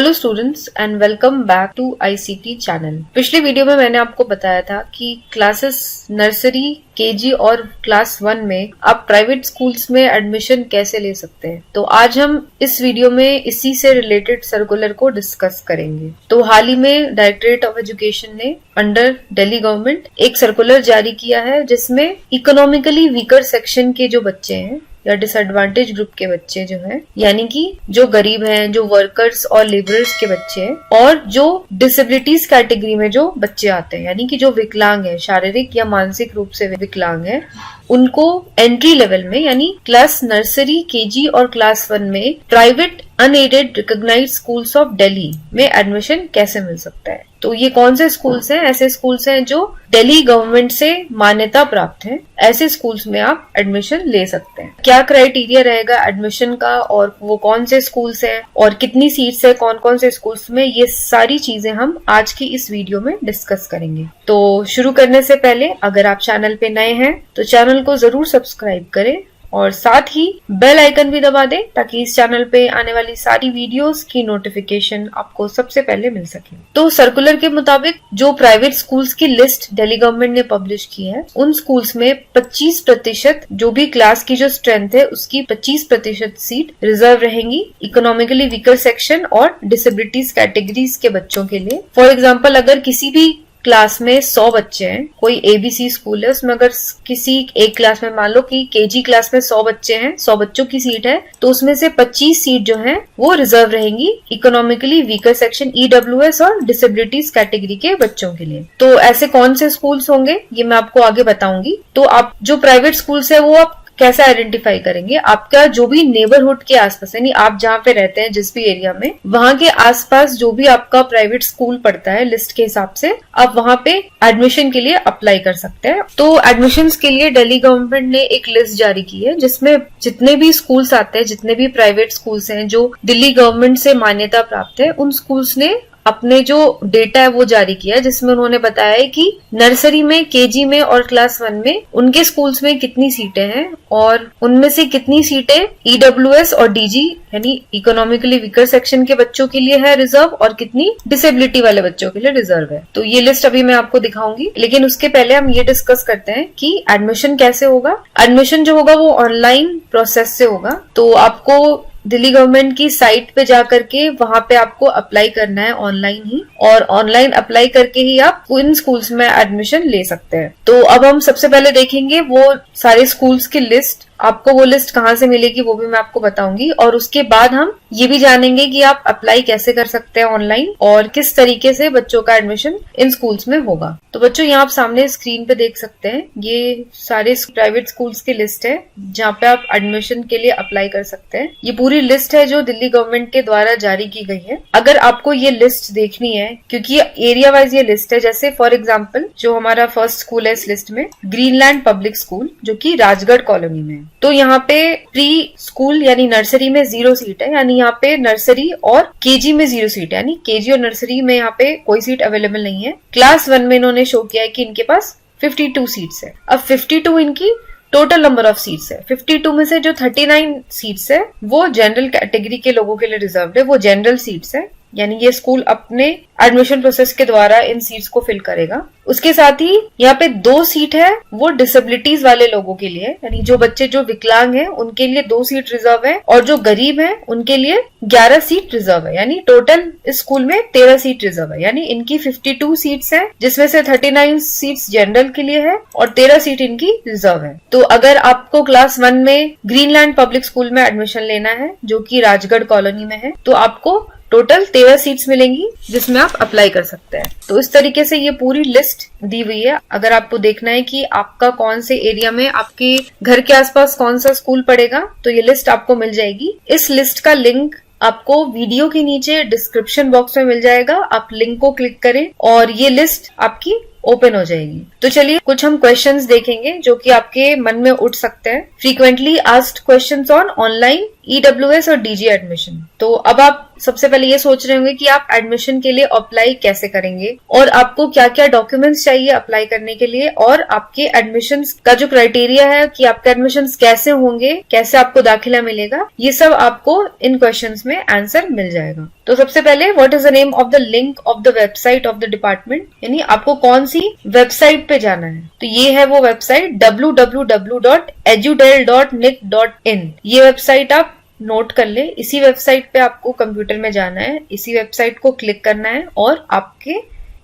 Hello students and welcome back to ICT channel. पिछली video में मैंने आपको बताया था कि क्लासेस नर्सरी, केजी और क्लास 1 में आप प्राइवेट स्कूल्स में एडमिशन कैसे ले सकते हैं। तो आज हम इस वीडियो में इसी से रिलेटेड सर्कुलर को डिस्कस करेंगे। तो हाल ही में डायरेक्टरेट ऑफ एजुकेशन ने अंडर दिल्ली गवर्नमेंट एक सर्कुलर जारी किया है जिसमें इकोनॉमिकली वीकर सेक्शन के जो बच्चे हैं या डिसएडवांटेज ग्रुप के बच्चे जो हैं, यानी कि जो गरीब हैं, जो वर्कर्स और लेबरर्स के बच्चे हैं, और जो डिसेबिलिटीज कैटेगरी में जो बच्चे आते हैं, यानी कि जो विकलांग है, शारीरिक या मानसिक रूप से विकलांग है, उनको एंट्री लेवल में यानी क्लास नर्सरी, केजी और क्लास 1 में private unaided recognised schools of Delhi में एडमिशन कैसे मिल सकता है। तो ये कौन से स्कूल्स हैं? ऐसे स्कूल्स हैं जो दिल्ली गवर्नमेंट से मान्यता प्राप्त है। ऐसे स्कूल्स में आप एडमिशन ले सकते हैं। क्या क्राइटेरिया रहेगा एडमिशन का, और वो कौन से स्कूल्स हैं और कितनी सीट्स है कौन कौन से स्कूल्स में, ये सारी चीजें हम आज की इस वीडियो में डिस्कस करेंगे। तो शुरू करने से पहले अगर आप चैनल पे नए हैं तो चैनल को जरूर सब्सक्राइब करें और साथ ही बेल आइकन भी दबा दें ताकि इस चैनल पे आने वाली सारी वीडियोस की नोटिफिकेशन आपको सबसे पहले मिल सके। तो सर्कुलर के मुताबिक जो प्राइवेट स्कूल्स की लिस्ट दिल्ली गवर्नमेंट ने पब्लिश की है, उन स्कूल्स में 25% जो भी क्लास की जो स्ट्रेंथ है उसकी 25% सीट रिजर्व रहेंगी इकोनॉमिकली वीकर सेक्शन और डिसेबिलिटीज कैटेगरीज के बच्चों के लिए। फॉर एग्जाम्पल, अगर किसी भी क्लास में 100 बच्चे हैं, कोई एबीसी स्कूल है, उसमें अगर किसी एक क्लास में मान लो कि केजी क्लास में 100 बच्चे हैं, 100 बच्चों की सीट है, तो उसमें से 25 सीट जो है वो रिजर्व रहेंगी इकोनॉमिकली वीकर सेक्शन ईडब्ल्यूएस और डिसेबिलिटीज कैटेगरी के बच्चों के लिए। तो ऐसे कौन से स्कूल्स होंगे ये मैं आपको आगे बताऊंगी। तो आप जो प्राइवेट स्कूल्स है वो आप कैसे आइडेंटिफाई करेंगे? आपका जो भी नेबरहुड के आसपास, यानी आप जहाँ पे रहते हैं जिस भी एरिया में, वहां के आसपास जो भी आपका प्राइवेट स्कूल पड़ता है लिस्ट के हिसाब से आप वहां पे एडमिशन के लिए अप्लाई कर सकते हैं। तो एडमिशंस के लिए दिल्ली गवर्नमेंट ने एक लिस्ट जारी की है जिसमें जितने भी स्कूल्स आते हैं, जितने भी प्राइवेट स्कूल्स हैं जो दिल्ली गवर्नमेंट से मान्यता प्राप्त है, उन स्कूल्स ने अपने जो डेटा है वो जारी किया है, जिसमें उन्होंने बताया है कि नर्सरी में, केजी में और क्लास 1 में उनके स्कूल्स में कितनी सीटें हैं और उनमें से कितनी सीटें ईडब्ल्यूएस और डीजी यानी इकोनॉमिकली वीकर सेक्शन के बच्चों के लिए है रिजर्व और कितनी डिसेबिलिटी वाले बच्चों के लिए रिजर्व है। तो ये लिस्ट अभी मैं आपको दिखाऊंगी, लेकिन उसके पहले हम ये डिस्कस करते हैं कि एडमिशन कैसे होगा। एडमिशन जो होगा वो ऑनलाइन प्रोसेस से होगा। तो आपको दिल्ली गवर्नमेंट की साइट पे जाकर के वहां पे आपको अप्लाई करना है ऑनलाइन ही, और ऑनलाइन अप्लाई करके ही आप इन स्कूल्स में एडमिशन ले सकते हैं। तो अब हम सबसे पहले देखेंगे वो सारे स्कूल्स की लिस्ट। आपको वो लिस्ट कहाँ से मिलेगी वो भी मैं आपको बताऊंगी, और उसके बाद हम ये भी जानेंगे कि आप अप्लाई कैसे कर सकते हैं ऑनलाइन और किस तरीके से बच्चों का एडमिशन इन स्कूल्स में होगा। तो बच्चों, यहाँ आप सामने स्क्रीन पे देख सकते हैं ये सारे प्राइवेट स्कूल्स की लिस्ट है जहाँ पे आप एडमिशन के लिए अप्लाई कर सकते हैं। ये पूरी लिस्ट है जो दिल्ली गवर्नमेंट के द्वारा जारी की गई है। अगर आपको ये लिस्ट देखनी है, क्योंकि एरिया वाइज ये लिस्ट है, जैसे फॉर एग्जाम्पल जो हमारा फर्स्ट स्कूल है इस लिस्ट में, ग्रीनलैंड पब्लिक स्कूल, जो की राजगढ़ कॉलोनी में। तो यहाँ पे प्री स्कूल यानी नर्सरी में 0 सीट है, यानी यहाँ पे नर्सरी और केजी में 0 सीट है, यानी केजी और नर्सरी में यहाँ पे कोई सीट अवेलेबल नहीं है। क्लास 1 में इन्होंने शो किया है कि इनके पास 52 सीट्स है। अब 52 इनकी टोटल नंबर ऑफ सीट्स है। 52 में से जो 39 सीट्स है वो जनरल कैटेगरी के लोगों के लिए रिजर्व है, वो जनरल सीट्स है, यानी ये स्कूल अपने एडमिशन प्रोसेस के द्वारा इन सीट्स को फिल करेगा। उसके साथ ही यहाँ पे 2 सीट है वो डिसेबिलिटीज वाले लोगों के लिए, यानी जो बच्चे जो विकलांग हैं उनके लिए 2 सीट रिजर्व है, और जो गरीब हैं उनके लिए 11 सीट रिजर्व है, यानी टोटल इस स्कूल में 13 सीट रिजर्व है। यानी इनकी 52 सीट्स हैं जिसमें से 39 सीट्स जनरल के लिए है और 13 सीट इनकी रिजर्व है। तो अगर आपको क्लास 1 में ग्रीनलैंड पब्लिक स्कूल में एडमिशन लेना है जो कि राजगढ़ कॉलोनी में है, तो आपको टोटल 13 सीट्स मिलेंगी जिसमें आप अप्लाई कर सकते हैं। तो इस तरीके से ये पूरी लिस्ट दी हुई है। अगर आपको देखना है कि आपका कौन से एरिया में, आपके घर के आसपास कौन सा स्कूल पड़ेगा, तो ये लिस्ट आपको मिल जाएगी। इस लिस्ट का लिंक आपको वीडियो के नीचे डिस्क्रिप्शन बॉक्स में मिल जाएगा। आप लिंक को क्लिक करें और ये लिस्ट आपकी ओपन हो जाएगी। तो चलिए कुछ हम क्वेश्चंस देखेंगे जो कि आपके मन में उठ सकते हैं। Frequently asked questions on online EWS और डीजी एडमिशन। तो अब आप सबसे पहले ये सोच रहे होंगे कि आप एडमिशन के लिए अप्लाई कैसे करेंगे और आपको क्या क्या डॉक्यूमेंट्स चाहिए अप्लाई करने के लिए, और आपके एडमिशंस का जो क्राइटेरिया है कि आपके एडमिशंस कैसे होंगे, कैसे आपको दाखिला मिलेगा, ये सब आपको इन क्वेश्चंस में आंसर मिल जाएगा। तो सबसे पहले what is the name of the link of the website of the department, यानी आपको कौन सी वेबसाइट पे जाना है। तो ये है वो वेबसाइट www.edudel.nic.in। ये वेबसाइट आप नोट कर ले। इसी वेबसाइट पे आपको कंप्यूटर में जाना है, इसी वेबसाइट को क्लिक करना है और आपके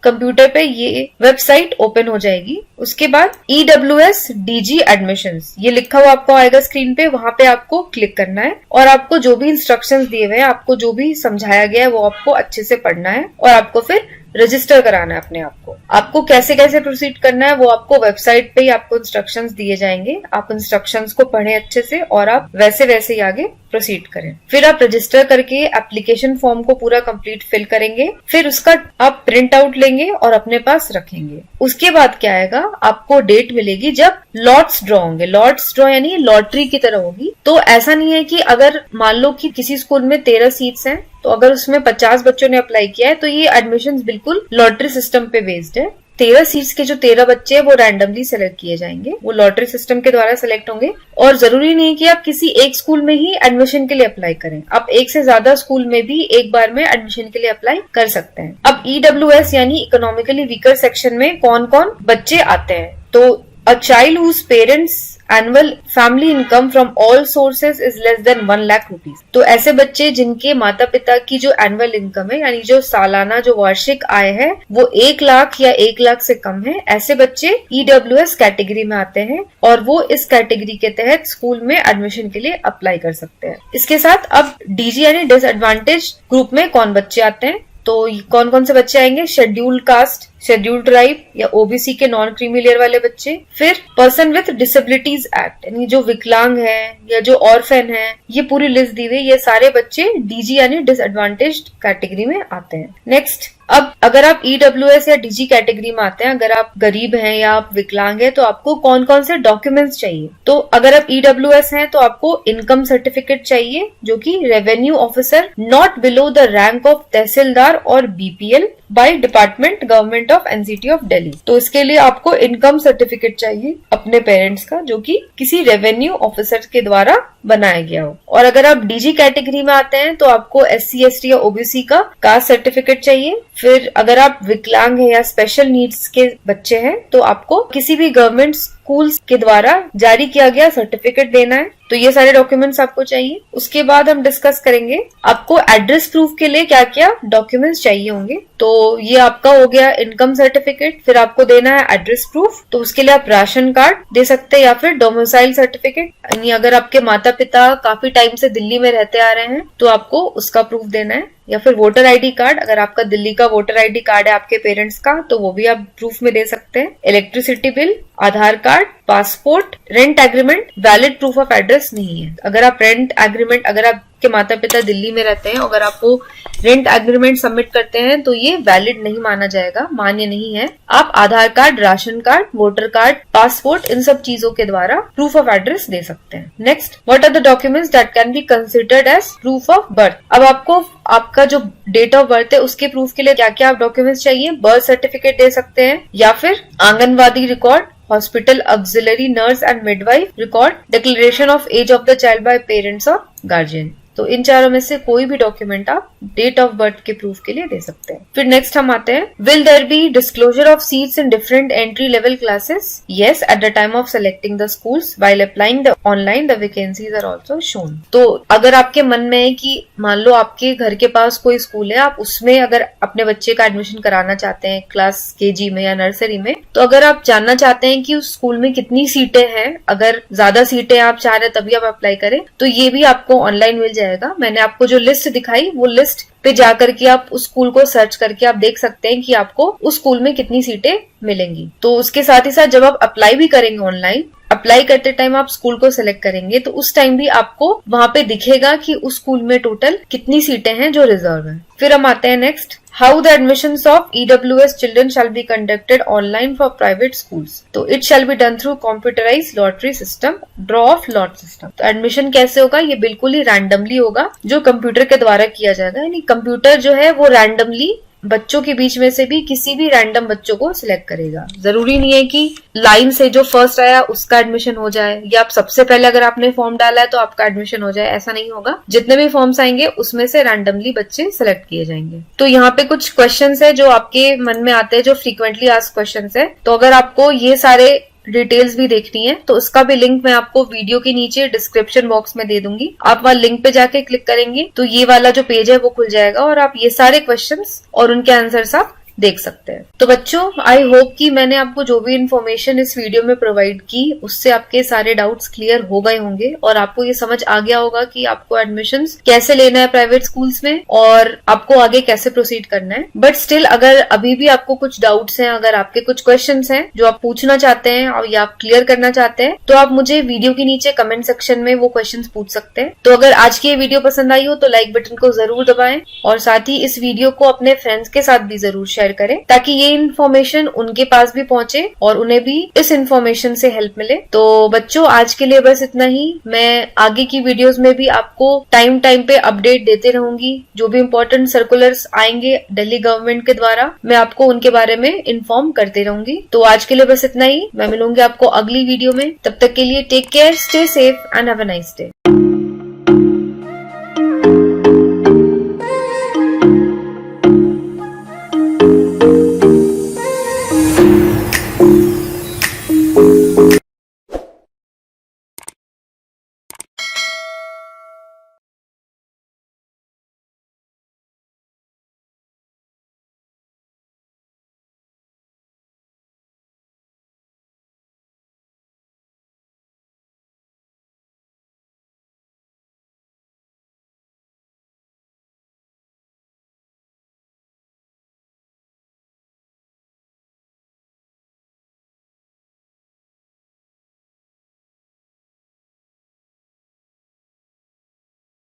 कंप्यूटर पे ये वेबसाइट ओपन हो जाएगी। उसके बाद EWS DG एडमिशंस ये लिखा हुआ आपको आएगा स्क्रीन पे, वहां पे आपको क्लिक करना है और आपको जो भी इंस्ट्रक्शंस दिए हुए हैं, आपको जो भी समझाया गया है वो आपको अच्छे से पढ़ना है और आपको फिर रजिस्टर कराना है अपने आप को। आपको कैसे कैसे प्रोसीड करना है वो आपको वेबसाइट पे ही आपको इंस्ट्रक्शंस दिए जाएंगे। आप इंस्ट्रक्शंस को पढ़ें अच्छे से और आप वैसे वैसे ही आगे प्रोसीड करें। फिर आप रजिस्टर करके एप्लीकेशन फॉर्म को पूरा कंप्लीट फिल करेंगे, फिर उसका आप प्रिंट आउट लेंगे और अपने पास रखेंगे। उसके बाद क्या आएगा, आपको डेट मिलेगी जब लॉट्स ड्रॉ होंगे। लॉट्स ड्रॉ यानी लॉटरी की तरह होगी। तो ऐसा नहीं है कि अगर मान लो कि किसी स्कूल में 13 सीट्स हैं, तो अगर उसमें 50 बच्चों ने अप्लाई किया है तो ये एडमिशन बिल्कुल लॉटरी सिस्टम पे बेस्ड है। 13 सीट्स के जो 13 बच्चे हैं वो रैंडमली सेलेक्ट किए जाएंगे, वो लॉटरी सिस्टम के द्वारा सेलेक्ट होंगे। और जरूरी नहीं कि आप किसी एक स्कूल में ही एडमिशन के लिए अप्लाई करें, आप एक से ज्यादा स्कूल में भी एक बार में एडमिशन के लिए अप्लाई कर सकते हैं। अब EWS यानी इकोनॉमिकली वीकर सेक्शन में कौन कौन बच्चे आते हैं, तो a child whose parents annual family income from all sources is less than 1 lakh rupees। तो ऐसे बच्चे जिनके माता पिता की जो एनुअल इनकम है यानी जो सालाना जो वार्षिक आय है वो 1 लाख या 1 लाख से कम है, ऐसे बच्चे EWS कैटेगरी में आते हैं और वो इस कैटेगरी के तहत स्कूल में एडमिशन के लिए अप्लाई कर सकते हैं। इसके साथ अब DG यानी डिसएडवांटेज ग्रुप में कौन बच्चे आते हैं, तो कौन कौन से बच्चे आएंगे, शेड्यूल्ड कास्ट, शेड्यूल्ड ट्राइब या OBC के नॉन क्रीमी लेयर वाले बच्चे, फिर पर्सन विथ डिसेबिलिटीज एक्ट यानी जो विकलांग है या जो ऑर्फन है, ये पूरी लिस्ट दी हुई, ये सारे बच्चे DG यानी डिसएडवांटेज्ड कैटेगरी में आते हैं। नेक्स्ट, अब अगर आप EWS या DG कैटेगरी में आते हैं, अगर आप गरीब हैं या आप विकलांग हैं, तो आपको कौन कौन से डॉक्यूमेंट्स चाहिए। तो अगर आप EWS हैं तो आपको इनकम सर्टिफिकेट चाहिए जो कि revenue officer not below the rank of tehsildar और BPL by department government of NCT of Delhi. तो इसके लिए आपको इनकम सर्टिफिकेट चाहिए अपने पेरेंट्स का जो कि किसी रेवेन्यू ऑफिसर के द्वारा बनाया गया हो। और अगर आप DG कैटेगरी में आते हैं तो आपको SC ST या OBC का कास्ट सर्टिफिकेट चाहिए। फिर अगर आप विकलांग है या स्पेशल नीड्स के बच्चे हैं तो आपको किसी भी गवर्नमेंट स्कूल्स के द्वारा जारी किया गया सर्टिफिकेट देना है। तो ये सारे डॉक्यूमेंट्स आपको चाहिए। उसके बाद हम डिस्कस करेंगे आपको एड्रेस प्रूफ के लिए क्या क्या डॉक्यूमेंट्स चाहिए होंगे। तो ये आपका हो गया इनकम सर्टिफिकेट, फिर आपको देना है एड्रेस प्रूफ, तो उसके लिए आप राशन कार्ड दे सकते हैं या फिर डोमिसाइल सर्टिफिकेट, यानी अगर आपके माता पिता काफी टाइम से दिल्ली में रहते आ रहे हैं तो आपको उसका प्रूफ देना है, या फिर वोटर ID कार्ड, अगर आपका दिल्ली का वोटर ID कार्ड है आपके पेरेंट्स का तो वो भी आप प्रूफ में दे सकते हैं। Electricity bill, Aadhaar card, passport, rent agreement valid proof of address नहीं है। अगर आप रेंट एग्रीमेंट, अगर आपके माता पिता दिल्ली में रहते हैं, अगर आप वो रेंट एग्रीमेंट सबमिट करते हैं तो ये वैलिड नहीं माना जाएगा, मान्य नहीं है। आप Aadhaar card, ration card, voter card, passport, इन सब चीजों के द्वारा प्रूफ ऑफ एड्रेस दे सकते हैं। Next, what are the documents that can be considered as proof of birth. अब आपको आपका जो डेट ऑफ बर्थ है उसके प्रूफ के लिए क्या क्या डॉक्यूमेंट्स चाहिए, बर्थ सर्टिफिकेट दे सकते हैं या फिर anganwadi record, hospital auxiliary nurse and midwife record, declaration of age of the child by parents और गार्जियन। तो इन चारों में से कोई भी डॉक्यूमेंट आप डेट ऑफ बर्थ के प्रूफ के लिए दे सकते हैं। फिर नेक्स्ट हम आते हैं, will there be disclosure of seats in different entry level classes? Yes, at the time of selecting the schools while applying the online the vacancies are also shown. तो अगर आपके मन में है कि मान लो आपके घर के पास कोई स्कूल है, आप उसमें अगर अपने बच्चे का एडमिशन कराना चाहते हैं क्लास KG में या नर्सरी में, तो अगर आप जानना चाहते हैं कि उस स्कूल में कितनी सीटें हैं, अगर ज्यादा सीटें आप चाह रहे हैं तभी आप अप्लाई करें, तो ये भी आपको ऑनलाइन मिल जाएगा। मैंने आपको जो लिस्ट दिखाई वो लिस्ट पे जाकर के आप उस स्कूल को सर्च करके आप देख सकते हैं कि आपको उस स्कूल में कितनी सीटें मिलेंगी। तो उसके साथ ही साथ जब आप अप्लाई भी करेंगे ऑनलाइन, अप्लाई करते टाइम आप स्कूल को सिलेक्ट करेंगे तो उस टाइम भी आपको वहां पे दिखेगा कि उस स्कूल में टोटल कितनी सीटें हैं जो रिजर्व हैं। फिर हम आते हैं next, how the admissions of EWS children shall be conducted online for private schools. तो it shall be done through computerized lottery system, draw of lot system. तो एडमिशन कैसे होगा, ये बिल्कुल ही रैंडमली होगा, जो कंप्यूटर के द्वारा किया जाएगा। यानी कंप्यूटर जो है वो रैंडमली बच्चों के बीच में से भी किसी भी रैंडम बच्चों को सिलेक्ट करेगा। जरूरी नहीं है कि लाइन से जो फर्स्ट आया उसका एडमिशन हो जाए, या आप सबसे पहले अगर आपने फॉर्म डाला है तो आपका एडमिशन हो जाए, ऐसा नहीं होगा। जितने भी फॉर्म्स आएंगे उसमें से रैंडमली बच्चे सिलेक्ट किए जाएंगे। तो यहाँ पे कुछ क्वेश्चंस है जो आपके मन में आते हैं, जो फ्रीक्वेंटली आस्क्ड क्वेश्चंस है। तो अगर आपको ये सारे डिटेल्स भी देखनी है तो उसका भी लिंक मैं आपको वीडियो के नीचे डिस्क्रिप्शन बॉक्स में दे दूंगी। आप वहां लिंक पे जाके क्लिक करेंगे तो ये वाला जो पेज है वो खुल जाएगा और आप ये सारे क्वेश्चंस और उनके आंसर्स आप देख सकते हैं। तो बच्चों, आई होप कि मैंने आपको जो भी इन्फॉर्मेशन इस वीडियो में प्रोवाइड की उससे आपके सारे डाउट्स क्लियर हो गए होंगे और आपको ये समझ आ गया होगा कि आपको एडमिशंस कैसे लेना है प्राइवेट स्कूल्स में और आपको आगे कैसे प्रोसीड करना है। बट स्टिल अगर अभी भी आपको कुछ डाउट्स हैं, अगर आपके कुछ क्वेश्चंस हैं जो आप पूछना चाहते हैं और या आप क्लियर करना चाहते हैं, तो आप मुझे वीडियो के नीचे कमेंट सेक्शन में वो क्वेश्चंस पूछ सकते हैं। तो अगर आज की ये वीडियो पसंद आई हो तो लाइक बटन को जरूर दबाएं और साथ ही इस वीडियो को अपने फ्रेंड्स के साथ भी जरूर शेयर करें ताकि ये इन्फॉर्मेशन उनके पास भी पहुंचे और उन्हें भी इस इन्फॉर्मेशन से हेल्प मिले। तो बच्चों, आज के लिए बस इतना ही। मैं आगे की वीडियोस में भी आपको टाइम पे अपडेट देते रहूंगी। जो भी इम्पोर्टेंट सर्कुलर्स आएंगे दिल्ली गवर्नमेंट के द्वारा, मैं आपको उनके बारे में इन्फॉर्म करते रहूंगी। तो आज के लिए बस इतना ही। मैं मिलूंगी आपको अगली वीडियो में। तब तक के लिए take care, stay safe and have a nice day.